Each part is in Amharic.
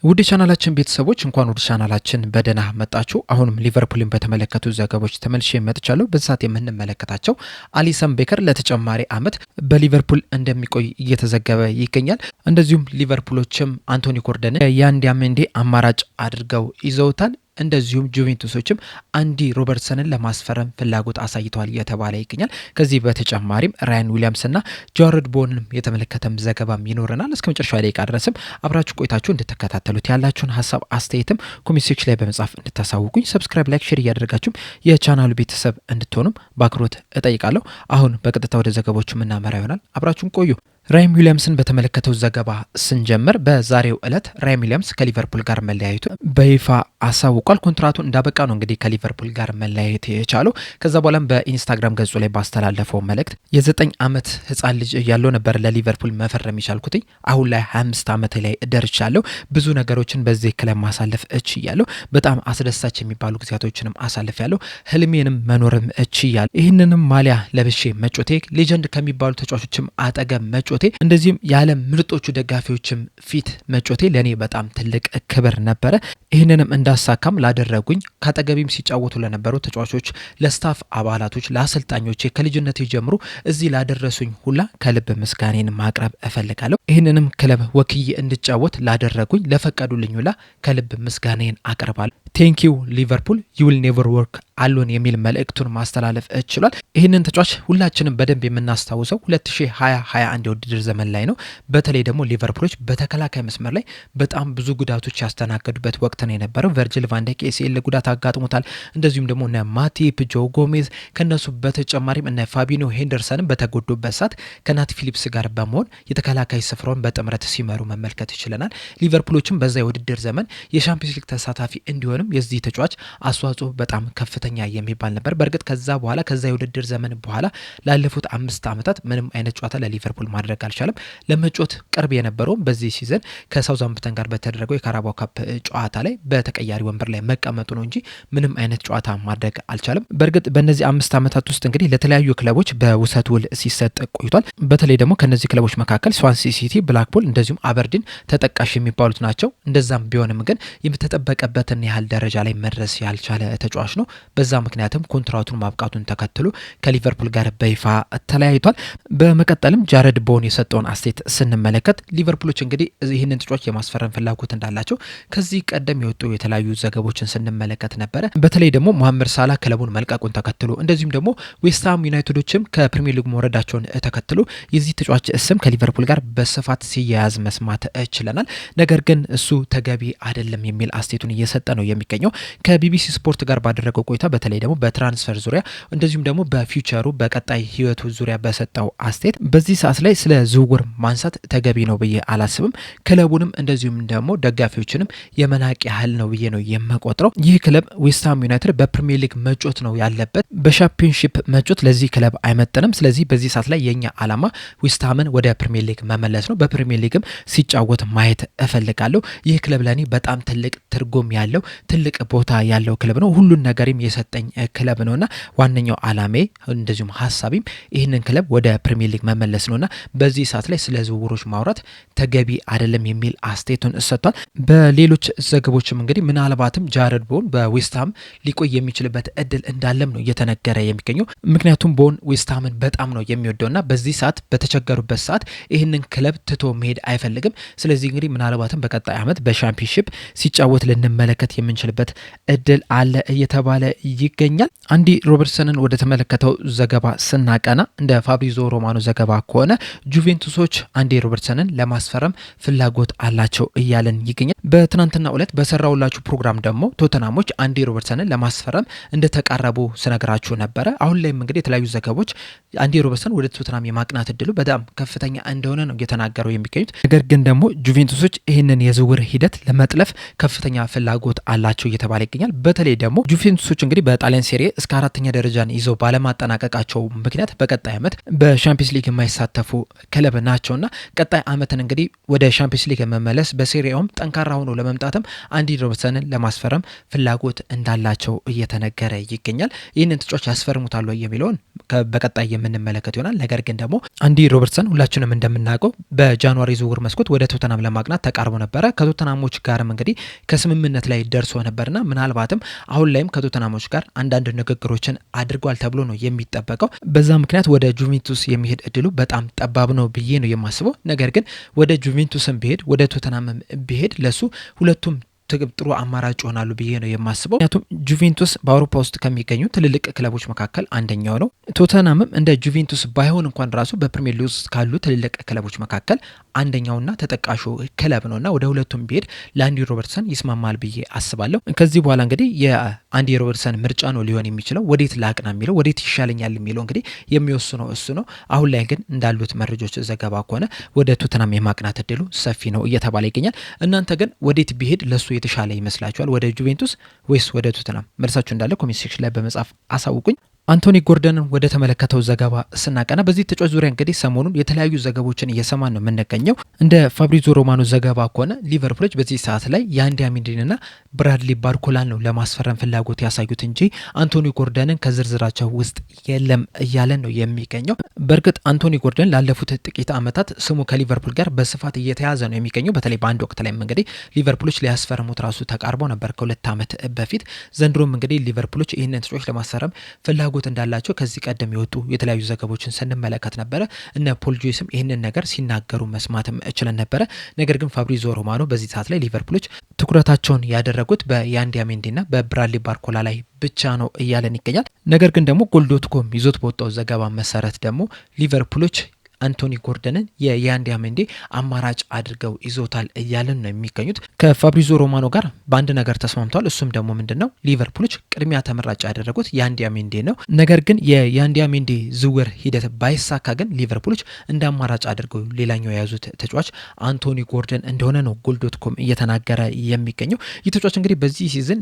ውድ ቻናላችን ቤተሰቦች እንኳን ወደ ቻናላችን በደህና መጣችሁ። አሁንም ሊቨርፑልን በተመለከቱ ዘገባዎች ተመልሼ መጥቻለሁ። በዛት የምንመለከታቸው አሊሰን ቤከር ለተጨማሪ ዓመት በሊቨርፑል እንደሚቆይ እየተዘገበ ይገኛል። እንደዚሁም ሊቨርፑሎችም አንቶኒ ጎርደንን የአንዲያሜንዴ አማራጭ አድርገው ይዘውታል። እንደዚሁም ጁቬንቱሶችም አንዲ ሮበርትሰንን ለማስፈረም ፍላጎት አሳይተዋል እየተባለ ይገኛል። ከዚህ በተጨማሪም ራያን ዊሊያምስና ጃሬድ ቦወንን የተመለከተም ዘገባም ይኖረናል። እስከ መጨረሻ ደቂቃ ድረስም አብራችሁ ቆይታችሁ እንድትከታተሉት ያላችሁን ሀሳብ አስተያየትም ኮሜንት ሴክሽን ላይ በመጻፍ እንድታሳውቁኝ፣ ሰብስክራይብ፣ ላይክ፣ ሼር እያደረጋችሁም የቻናሉ ቤተሰብ እንድትሆኑም በአክብሮት እጠይቃለሁ። አሁን በቀጥታ ወደ ዘገባዎቹ የምናመራ ይሆናል። አብራችሁን ቆዩ። ራያን ዊሊያምስን በተመለከተው ዘገባ ስንጀምር በዛሬው ዕለት ራያን ዊሊያምስ ከሊቨርፑል ጋር መለያየቱ በይፋ አሳውቋል። ኮንትራቱ እንዳበቃ ነው እንግዲህ ከሊቨርፑል ጋር መለያየት የቻለው። ከዛ በኋላም በኢንስታግራም ገጹ ላይ ባስተላለፈው መልእክት የ9 ዓመት ህፃን ልጅ ያለው ነበር ለሊቨርፑል መፈረም የቻልኩት። አሁን ላይ 25 ዓመት ላይ ደርቻለሁ። ብዙ ነገሮችን በዚህ ክለብ ማሳለፍ እችላለሁ። በጣም አስደሳች የሚባሉ ጊዜያቶችንም አሳልፍ ያለው ህልሜንም መኖርም እችላለሁ። ይህንንም ማሊያ ለብሼ መጮቴ ሌጀንድ ከሚባሉ ተጫዋቾችም አጠገብ መጮቴ እንደዚህም የዓለም ምርጦቹ ደጋፊዎችም ፊት መጮቴ ለእኔ በጣም ትልቅ ክብር ነበረ። ይህንንም እንዳሳካም ላደረጉኝ ከአጠገቢም ሲጫወቱ ለነበሩ ተጫዋቾች፣ ለስታፍ አባላቶች፣ ለአሰልጣኞቼ ከልጅነት ጀምሮ እዚህ ላደረሱኝ ሁላ ከልብ ምስጋኔን ማቅረብ እፈልጋለሁ። ይህንንም ክለብ ወክዬ እንድጫወት ላደረጉኝ ለፈቀዱልኝ ሁላ ከልብ ምስጋኔን አቀርባለሁ። ቴንኪዩ ሊቨርፑል ዩ ዊል ኔቨር ወርክ አሎን የሚል መልእክቱን ማስተላለፍ እችሏል። ይህንን ተጫዋች ሁላችንም በደንብ የምናስታውሰው 2020-21 የውድድር ዘመን ላይ ነው። በተለይ ደግሞ ሊቨርፑሎች በተከላካይ መስመር ላይ በጣም ብዙ ጉዳቶች ያስተናገዱበት ወቅት ነው የነበረው። ቨርጅል ቫን ዳይክ ኤሲኤል ጉዳት አጋጥሞታል። እንደዚሁም ደግሞ እነ ማቲፕ፣ ጆ ጎሜዝ ከነሱ በተጨማሪም እነ ፋቢኖ ሄንደርሰንም በተጎዱበት ሰዓት ከናት ፊሊፕስ ጋር በመሆን የተከላካይ ስፍራውን በጥምረት ሲመሩ መመልከት ይችለናል። ሊቨርፑሎችም በዛ የውድድር ዘመን የሻምፒዮንስ ሊግ ተሳታፊ እንዲሆንም የዚህ ተጫዋች አስተዋጽኦ በጣም ከፍተኛ የሚባል ነበር። በእርግጥ ከዛ የውድድር ዘመን በኋላ ላለፉት 5 ዓመታት ምንም አይነት ጨዋታ ለሊቨርፑል ማድረግ አልቻለም። ለመጫወት ቅርብ የነበረውም በዚህ ሲዘን ከሳውዛምፕተን ጋር በተደረገው የካራባው ካፕ ጨዋታ ላይ በተቀያሪ ወንበር ላይ መቀመጡ ነው እንጂ ምንም አይነት ጨዋታ ማድረግ አልቻለም። በእርግጥ በእነዚህ 5 ዓመታት ውስጥ እንግዲህ ለተለያዩ ክለቦች በውሰት ውል ሲሰጥ ቆይቷል። በተለይ ደግሞ ከነዚህ ክለቦች መካከል ስዋንሲ ሲቲ፣ ብላክፑል እንደዚሁም አበርዲን ተጠቃሽ የሚባሉት ናቸው። እንደዛም ቢሆንም ግን የተጠበቀበትን ያህል ደረጃ ላይ መድረስ ያልቻለ ተጫዋች ነው። በዛ ምክንያትም ኮንትራቱን ማብቃቱን ተከትሎ ከሊቨርፑል ጋር በይፋ ተለያይቷል። በመቀጠልም ጃሬድ ቦወን የሰጠውን አስተያየት ስንመለከት ሊቨርፑሎች እንግዲህ ይህንን ተጫዋች የማስፈረም ፍላጎት እንዳላቸው ከዚህ ቀደም የወጡ የተለያዩ ዘገቦችን ስንመለከት ነበረ። በተለይ ደግሞ መሐመድ ሳላ ክለቡን መልቀቁን ተከትሎ እንደዚሁም ደግሞ ዌስትሃም ዩናይትዶችም ከፕሪሚየር ሊግ መውረዳቸውን ተከትሎ የዚህ ተጫዋች ስም ከሊቨርፑል ጋር በስፋት ሲያያዝ መስማት ችለናል። ነገር ግን እሱ ተገቢ አይደለም የሚል አስተያየቱን እየሰጠ ነው የሚገኘው። ከቢቢሲ ስፖርት ጋር ባደረገው ቆይታ በተለይ ደግሞ በትራንስፈር ዙሪያ እንደዚሁም ደግሞ በፊውቸሩ በቀጣይ ህይወቱ ዙሪያ በሰጠው አስተያየት በዚህ ሰዓት ላይ ስለ ዝውውር ማንሳት ተገቢ ነው ብዬ አላስብም። ክለቡንም እንደዚሁም ደግሞ ደጋፊዎችንም የመናቅ ያህል ነው ብዬ ነው የምቆጥረው። ይህ ክለብ ዌስትሃም ዩናይትድ በፕሪሚየር ሊግ መጮት ነው ያለበት፣ በሻምፒዮንሺፕ መጮት ለዚህ ክለብ አይመጥንም። ስለዚህ በዚህ ሰዓት ላይ የኛ አላማ ዌስትሃምን ወደ ፕሪሚየር ሊግ መመለስ ነው። በፕሪሚየር ሊግም ሲጫወት ማየት እፈልጋለሁ። ይህ ክለብ ለእኔ በጣም ትልቅ ትርጉም ያለው ትልቅ ቦታ ያለው ክለብ ነው። ሁሉን ነገርም የሰጠኝ ክለብ ነውና ዋነኛው አላሜ እንደዚሁም ሀሳቢም ይህንን ክለብ ወደ ፕሪሚየር ሊግ መመለስ ነውና በዚህ ሰዓት ላይ ስለ ዝውውሮች ማውራት ተገቢ አይደለም የሚል አስተያየቱን ሰጥቷል። በሌሎች ዘገቦችም እንግዲህ ምናልባትም ጃሬድ ቦወን በዌስትሃም ሊቆይ የሚችልበት እድል እንዳለም ነው እየተነገረ የሚገኘው። ምክንያቱም ቦወን ዌስትሃምን በጣም ነው የሚወደውና በዚህ ሰዓት በተቸገሩበት ሰዓት ይህንን ክለብ ትቶ መሄድ አይፈልግም። ስለዚህ እንግዲህ ምናልባትም በቀጣይ ዓመት በሻምፒዮንሺፕ ሲጫወት ልንመለከት የምንችልበት እድል አለ እየተባለ ይገኛል። አንዲ ሮበርትሰንን ወደ ተመለከተው ዘገባ ስናቀና እንደ ፋብሪዞ ሮማኖ ዘገባ ከሆነ ጁቬንቱሶች አንዲ ሮበርትሰንን ለማስፈረም ፍላጎት አላቸው እያለን ይገኛል። በትናንትናው ዕለት በሰራውላችሁ ፕሮግራም ደግሞ ቶተናሞች አንዲ ሮበርትሰንን ለማስፈረም እንደተቃረቡ ስነግራችሁ ነበረ። አሁን ላይም እንግዲህ የተለያዩ ዘገቦች አንዲ ሮበርትሰን ወደ ቶተናም የማቅናት እድሉ በጣም ከፍተኛ እንደሆነ ነው እየተናገሩ የሚገኙት። ነገር ግን ደግሞ ጁቬንቱሶች ይህንን የዝውውር ሂደት ለመጥለፍ ከፍተኛ ፍላጎት አላቸው እየተባለ ይገኛል። በተለይ ደግሞ ጁቬንቱሶች እንግዲህ በጣሊያን ሴሪ እስከ 4ኛ ደረጃን ይዘው ባለማጠናቀቃቸው ምክንያት በቀጣይ ዓመት በሻምፒዮንስ ሊግ የማይሳተፉ ክለብ ናቸውና ቀጣይ ዓመትን እንግዲህ ወደ ሻምፒዮንስ ሊግ መመለስ በሴሪያውም ጠንካራ ሆኖ ለመምጣትም አንዲ ሮበርትሰን ጎርደንን ለማስፈረም ፍላጎት እንዳላቸው እየተነገረ ይገኛል። ይህንን ተጫዋች ያስፈርሙታል የሚለውን በቀጣይ የምንመለከት ይሆናል። ነገር ግን ደግሞ አንዲ ሮበርትሰን ሁላችንም እንደምናውቀው በጃንዋሪ ዝውውር መስኮት ወደ ቶተናም ለማቅናት ተቃርቦ ነበረ። ከቶተናሞች ጋርም እንግዲህ ከስምምነት ላይ ደርሶ ነበርና ምናልባትም አሁን ላይም ከቶተናሞች ጋር አንዳንድ ንግግሮችን አድርጓል ተብሎ ነው የሚጠበቀው። በዛ ምክንያት ወደ ጁቬንቱስ የሚሄድ እድሉ በጣም ጠባብ ነው ብዬ ነው የማስበው። ነገር ግን ወደ ጁቬንቱስም ቢሄድ ወደ ቶተናምም ቢሄድ ለሱ ሁለቱም ጥሩ አማራጭ ይሆናሉ ብዬ ነው የማስበው። ምክንያቱም ጁቬንቱስ በአውሮፓ ውስጥ ከሚገኙ ትልልቅ ክለቦች መካከል አንደኛው ነው። ቶተናምም እንደ ጁቬንቱስ ባይሆን እንኳን ራሱ በፕሪሚየር ሊግ ውስጥ ካሉ ትልልቅ ክለቦች መካከል አንደኛውና ተጠቃሹ ክለብ ነውና ወደ ሁለቱም ቢሄድ ለአንዲ ሮበርትሰን ይስማማል ብዬ አስባለሁ። ከዚህ በኋላ እንግዲህ የአንዲ ሮበርትሰን ምርጫ ነው ሊሆን የሚችለው። ወዴት ላቅና የሚለው ወዴት ይሻለኛል የሚለው እንግዲህ የሚወስነው እሱ ነው። አሁን ላይ ግን እንዳሉት መረጃዎች ዘገባ ከሆነ ወደ ቶተናም የማቅናት እድሉ ሰፊ ነው እየተባለ ይገኛል። እናንተ ግን ወዴት ቢሄድ ለሱ የተሻለ ይመስላችኋል? ወደ ጁቬንቱስ ወይስ ወደ ቶተናም? መልሳችሁ እንዳለ ኮሜንት ሴክሽን ላይ በመጻፍ አሳውቁኝ። አንቶኒ ጎርደንን ወደ ተመለከተው ዘገባ ስናቀና በዚህ ተጫዋች ዙሪያ እንግዲህ ሰሞኑን የተለያዩ ዘገቦችን እየሰማን ነው የምንገኘው። እንደ ፋብሪዞ ሮማኖ ዘገባ ከሆነ ሊቨርፑሎች በዚህ ሰዓት ላይ የአንዲ አሜንዲንና ብራድሊ ባርኮላን ነው ለማስፈረም ፍላጎት ያሳዩት እንጂ አንቶኒ ጎርደንን ከዝርዝራቸው ውስጥ የለም እያለን ነው የሚገኘው። በእርግጥ አንቶኒ ጎርደን ላለፉት ጥቂት ዓመታት ስሙ ከሊቨርፑል ጋር በስፋት እየተያዘ ነው የሚገኘው። በተለይ በአንድ ወቅት ላይ እንግዲህ ሊቨርፑሎች ሊያስፈርሙት ራሱ ተቃርበው ነበር ከ2 ዓመት በፊት። ዘንድሮም እንግዲህ ሊቨርፑሎች ይህንን ተጫዋች ለማስፈረም ፍላጎት እንዳላቸው ከዚህ ቀደም የወጡ የተለያዩ ዘገቦችን ስንመለከት ነበረ። እነ ፖል ጆይስም ይህንን ነገር ሲናገሩ መስማትም እችለን ነበረ። ነገር ግን ፋብሪዞ ሮማኖ በዚህ ሰዓት ላይ ሊቨርፑሎች ትኩረታቸውን ያደረጉት በያንዲ አሜንዲና በብራድሊ ባርኮላ ላይ ብቻ ነው እያለን ይገኛል። ነገር ግን ደግሞ ጎል.ኮም ይዞት በወጣው ዘገባ መሰረት ደግሞ ሊቨርፑሎች አንቶኒ ጎርደንን የያንዲ አሜንዲ አማራጭ አድርገው ይዞታል እያለን ነው የሚገኙት። ከፋብሪዞ ሮማኖ ጋር በአንድ ነገር ተስማምተዋል። እሱም ደግሞ ምንድነው ሊቨርፑሎች ቅድሚያ ተመራጭ ያደረጉት ያንዲ አሜንዲ ነው። ነገር ግን የያንዲ አሜንዲ ዝውውር ሂደት ባይሳካ ግን ሊቨርፑሎች እንደ አማራጭ አድርገው ሌላኛው የያዙት ተጫዋች አንቶኒ ጎርደን እንደሆነ ነው ጎል.ኮም እየተናገረ የሚገኘው። ይህ ተጫዋች እንግዲህ በዚህ ሲዝን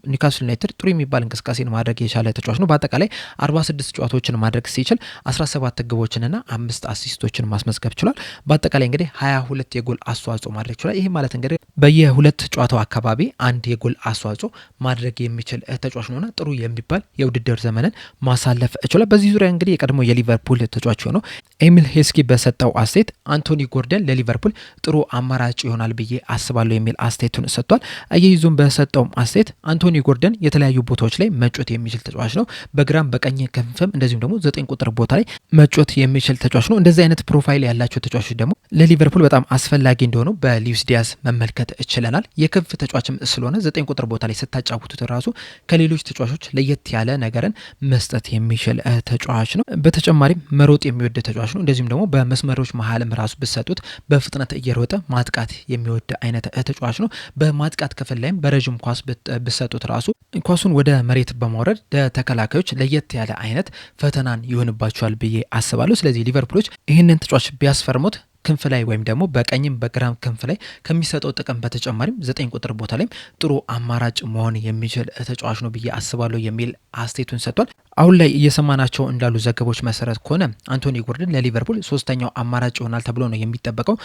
ኒውካስል ዩናይትድ ጥሩ የሚባል እንቅስቃሴን ማድረግ የቻለ ተጫዋች ነው። በአጠቃላይ 46 ጨዋታዎችን ማድረግ ሲችል 17 ግቦችንና 5 አሲስቶችን ማስመዝገብ ችሏል። በአጠቃላይ እንግዲህ 22 የጎል አስተዋጽኦ ማድረግ ችሏል። ይህ ማለት እንግዲህ በየ2 ጨዋታው አካባቢ አንድ የጎል አስተዋጽኦ ማድረግ የሚችል ተጫዋች ነውና ጥሩ የሚባል የውድድር ዘመንን ማሳለፍ ችሏል። በዚህ ዙሪያ እንግዲህ የቀድሞ የሊቨርፑል ተጫዋች ሆነው ኤሚል ሄስኪ በሰጠው አስተያየት አንቶኒ ጎርደን ለሊቨርፑል ጥሩ አማራጭ ይሆናል ብዬ አስባለሁ የሚል አስተያየቱን ሰጥቷል። አያይዞም በሰጠው አስተያየት አንቶኒ ጎርደን የተለያዩ ቦታዎች ላይ መጮት የሚችል ተጫዋች ነው። በግራም በቀኝ ክንፍም እንደዚሁም ደግሞ 9 ቁጥር ቦታ ላይ መጮት የሚችል ተጫዋች ነው። እንደዚህ አይነት ፕሮፋይል ያላቸው ተጫዋቾች ደግሞ ለሊቨርፑል በጣም አስፈላጊ እንደሆኑ በሉዊስ ዲያዝ መመልከት ችለናል። የክንፍ ተጫዋችም ስለሆነ 9 ቁጥር ቦታ ላይ ስታጫውቱት ራሱ ከሌሎች ተጫዋቾች ለየት ያለ ነገርን መስጠት የሚችል ተጫዋች ነው። በተጨማሪም መሮጥ የሚወድ ተጫዋች ነው። እንደዚሁም ደግሞ በመስመሮች መሀልም ራሱ ብሰጡት በፍጥነት እየሮጠ ማጥቃት የሚወድ አይነት ተጫዋች ነው። በማጥቃት ክፍል ላይም በረዥም ኳስ ብሰጡት ራሱ ኳሱን ወደ መሬት በማውረድ ለተከላካዮች ለየት ያለ አይነት ፈተናን ይሆንባቸዋል ብዬ አስባለሁ። ስለዚህ ሊቨርፑሎች ይህንን ተጫዋች ቢያስፈርሙት ክንፍ ላይ ወይም ደግሞ በቀኝም በግራም ክንፍ ላይ ከሚሰጠው ጥቅም በተጨማሪም 9 ቁጥር ቦታ ላይ ጥሩ አማራጭ መሆን የሚችል ተጫዋች ነው ብዬ አስባለሁ የሚል አስተያየቱን ሰጥቷል። አሁን ላይ እየሰማናቸው እንዳሉ ዘገቦች መሰረት ከሆነ አንቶኒ ጎርደን ለሊቨርፑል 3ኛው አማራጭ ይሆናል ተብሎ ነው የሚጠበቀው።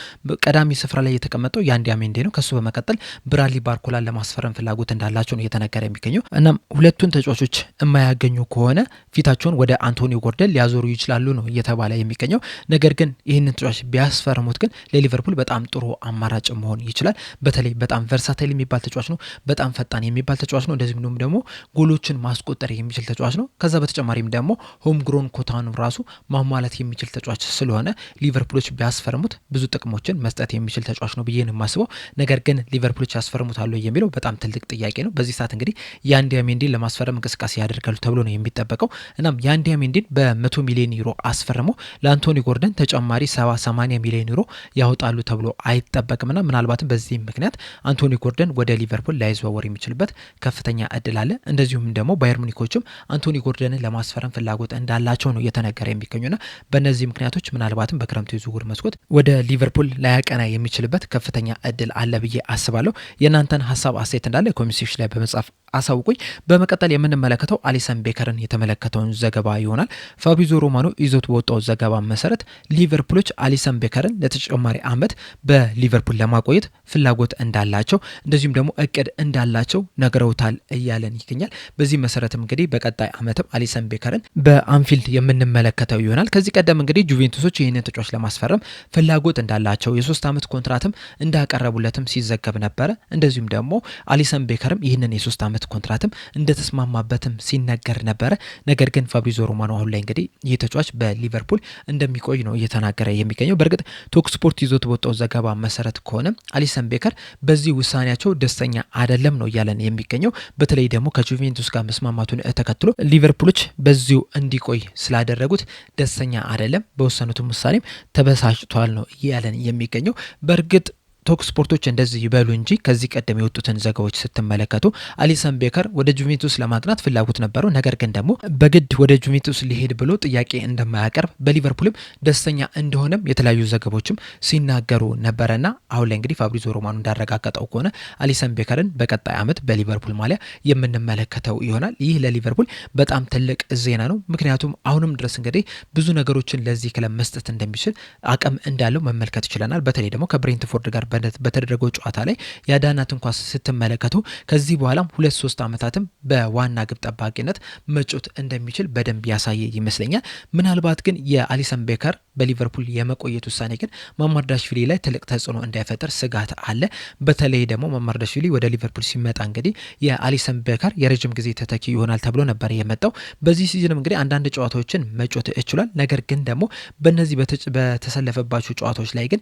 ቀዳሚ ስፍራ ላይ የተቀመጠው ያንዲ አሜንዲ ነው። ከሱ በመቀጠል ብራድሊ ባርኮላን ለማስፈረም ፍላጎት እንዳላቸው ነው እየተነገረ የሚገኘው። እናም ሁለቱን ተጫዋቾች የማያገኙ ከሆነ ፊታቸውን ወደ አንቶኒ ጎርደን ሊያዞሩ ይችላሉ ነው እየተባለ የሚገኘው። ነገር ግን ይህንን ተጫዋች ቢያስፈርሙት ግን ለሊቨርፑል በጣም ጥሩ አማራጭ መሆን ይችላል። በተለይ በጣም ቨርሳታይል የሚባል ተጫዋች ነው። በጣም ፈጣን የሚባል ተጫዋች ነው። እንደዚሁም ደግሞ ጎሎችን ማስቆጠር የሚችል ተጫዋች ነው። ከዛ በተጨማሪም ደግሞ ሆም ግሮን ኮታኑ ራሱ ማሟላት የሚችል ተጫዋች ስለሆነ ሊቨርፑሎች ቢያስፈርሙት ብዙ ጥቅሞችን መስጠት የሚችል ተጫዋች ነው ብዬ ነው የማስበው። ነገር ግን ሊቨርፑሎች ያስፈርሙታሉ የሚለው በጣም ትልቅ ጥያቄ ነው። በዚህ ሰዓት እንግዲህ ያንዲ አሜንዲን ለማስፈረም እንቅስቃሴ ያደርጋሉ ተብሎ ነው የሚጠበቀው። እናም ያንዲ አሜንዲን በ100 ሚሊዮን ዩሮ አስፈርሞ ለአንቶኒ ጎርደን ተጨማሪ 70-80 ሚሊዮን ዩሮ ያወጣሉ ተብሎ አይጠበቅምና ምናልባትም በዚህ ምክንያት አንቶኒ ጎርደን ወደ ሊቨርፑል ላይዘዋወር የሚችልበት ከፍተኛ እድል አለ። እንደዚሁም ደግሞ ባየር ሙኒኮችም አንቶኒ ጎርደንን ለማስፈረም ፍላጎት እንዳላቸው ነው እየተነገረ የሚገኙና በእነዚህ ምክንያቶች ምናልባትም በክረምቱ የዝውውር መስኮት ወደ ሊቨርፑል ላያቀና የሚችልበት ከፍተኛ እድል አለ ብዬ አስባለሁ። የእናንተን ሀሳብ አስተያየት እንዳለ ኮሜንት ሴክሽን ላይ በመጻፍ አሳውቁኝ። በመቀጠል የምንመለከተው አሊሰን ቤከርን የተመለከተውን ዘገባ ይሆናል። ፋብሪዞ ሮማኖ ይዞት በወጣው ዘገባ መሰረት ሊቨርፑሎች አሊሰን ቤከርን ለተጨማሪ ዓመት በሊቨርፑል ለማቆየት ፍላጎት እንዳላቸው እንደዚሁም ደግሞ እቅድ እንዳላቸው ነግረውታል እያለን ይገኛል። በዚህ መሰረትም እንግዲህ በቀጣይ ዓመትም አሊሰን ቤከርን በአንፊልድ የምንመለከተው ይሆናል። ከዚህ ቀደም እንግዲህ ጁቬንቱሶች ይህንን ተጫዋች ለማስፈረም ፍላጎት እንዳላቸው የ3 ዓመት ኮንትራትም እንዳቀረቡለትም ሲዘገብ ነበረ። እንደዚሁም ደግሞ አሊሰን ቤከርም ይህንን የ3 ዓመት ኮንትራትም እንደተስማማበትም ሲነገር ነበረ። ነገር ግን ፋብሪዞ ሮማኖ አሁን ላይ እንግዲህ ይህ ተጫዋች በሊቨርፑል እንደሚቆይ ነው እየተናገረ የሚገኘው። በእርግጥ ቶክ ስፖርት ይዞት በወጣው ዘገባ መሰረት ከሆነ አሊሰን ቤከር በዚህ ውሳኔያቸው ደስተኛ አይደለም ነው እያለን የሚገኘው። በተለይ ደግሞ ከጁቬንቱስ ጋር መስማማቱን ተከትሎ ሊቨርፑሎች በዚሁ እንዲቆይ ስላደረጉት ደስተኛ አይደለም፣ በወሰኑትም ውሳኔም ተበሳጭቷል ነው እያለን የሚገኘው። በእርግጥ ቶክ ስፖርቶች እንደዚህ ይበሉ እንጂ ከዚህ ቀደም የወጡትን ዘገባዎች ስትመለከቱ አሊሰን ቤከር ወደ ጁቬንቱስ ለማቅናት ፍላጎት ነበረው። ነገር ግን ደግሞ በግድ ወደ ጁቬንቱስ ሊሄድ ብሎ ጥያቄ እንደማያቀርብ በሊቨርፑልም ደስተኛ እንደሆነም የተለያዩ ዘገባዎችም ሲናገሩ ነበረና አሁን ላይ እንግዲህ ፋብሪዞ ሮማኖ እንዳረጋገጠው ከሆነ አሊሰን ቤከርን በቀጣይ ዓመት በሊቨርፑል ማሊያ የምንመለከተው ይሆናል። ይህ ለሊቨርፑል በጣም ትልቅ ዜና ነው። ምክንያቱም አሁንም ድረስ እንግዲህ ብዙ ነገሮችን ለዚህ ክለብ መስጠት እንደሚችል አቅም እንዳለው መመልከት ይችላል። በተለይ ደግሞ ከብሬንትፎርድ ጋር በተደረገው ጨዋታ ላይ ያዳናትን ኳስ ስትመለከቱ ከዚህ በኋላም 2-3 ዓመታትም በዋና ግብ ጠባቂነት መጮት እንደሚችል በደንብ ያሳየ ይመስለኛል። ምናልባት ግን የአሊሰን ቤከር በሊቨርፑል የመቆየት ውሳኔ ግን ማማርዳሽቪሊ ላይ ትልቅ ተጽዕኖ እንዳይፈጠር ስጋት አለ። በተለይ ደግሞ ማማርዳሽቪሊ ወደ ሊቨርፑል ሲመጣ እንግዲህ የአሊሰን ቤከር የረጅም ጊዜ ተተኪ ይሆናል ተብሎ ነበር የመጣው። በዚህ ሲዝንም እንግዲህ አንዳንድ ጨዋታዎችን መጮት ይችላል። ነገር ግን ደግሞ በእነዚህ በተሰለፈባቸው ጨዋታዎች ላይ ግን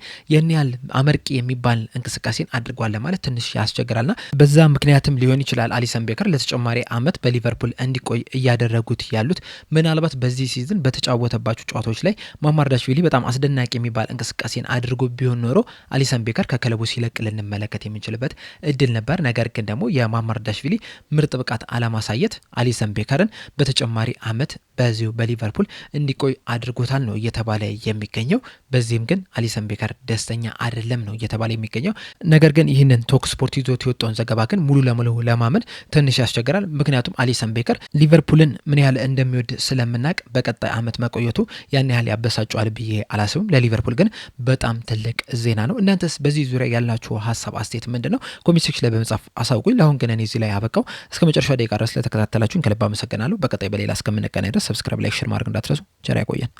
ያህል አመርቂ የሚባል እንቅስቃሴን አድርጓል ለማለት ትንሽ ያስቸግራልና በዛ ምክንያትም ሊሆን ይችላል አሊሰን ቤከር ለተጨማሪ ዓመት በሊቨርፑል እንዲቆይ እያደረጉት ያሉት። ምናልባት በዚህ ሲዝን በተጫወተባቸው ጨዋታዎች ላይ ማማርዳሽቪሊ በጣም አስደናቂ የሚባል እንቅስቃሴን አድርጎ ቢሆን ኖሮ አሊሰን ቤከር ከክለቡ ሲለቅ ልንመለከት የምንችልበት እድል ነበር። ነገር ግን ደግሞ የማማርዳሽቪሊ ምርጥ ብቃት አለማሳየት አሊሰን ቤከርን በተጨማሪ ዓመት በዚሁ በሊቨርፑል እንዲቆይ አድርጎታል ነው እየተባለ የሚገኘው። በዚህም ግን አሊሰን ቤከር ደስተኛ አይደለም ነው እየተባለ የሚገኘው። ነገር ግን ይህንን ቶክ ስፖርት ይዞት የወጣውን ዘገባ ግን ሙሉ ለሙሉ ለማመን ትንሽ ያስቸግራል። ምክንያቱም አሊሰን ቤከር ሊቨርፑልን ምን ያህል እንደሚወድ ስለምናቅ በቀጣይ ዓመት መቆየቱ ያን ያህል ያበሳጫል ብዬ አላስብም። ለሊቨርፑል ግን በጣም ትልቅ ዜና ነው። እናንተስ በዚህ ዙሪያ ያላችሁ ሀሳብ አስተያየት ምንድን ነው? ኮሜንት ሴክሽን ላይ በመጻፍ አሳውቁኝ። ለአሁን ግን እኔ እዚህ ላይ አበቃው። እስከ መጨረሻ ደቂቃ ድረስ ስለተከታተላችሁን ከልብ አመሰግናለሁ። በቀጣይ በሌላ እስከምንገናኝ ድረስ ሰብስክራይብ፣ ላይክ፣ ሼር ማድረግ እንዳትረሱ። ቸር ያቆየን።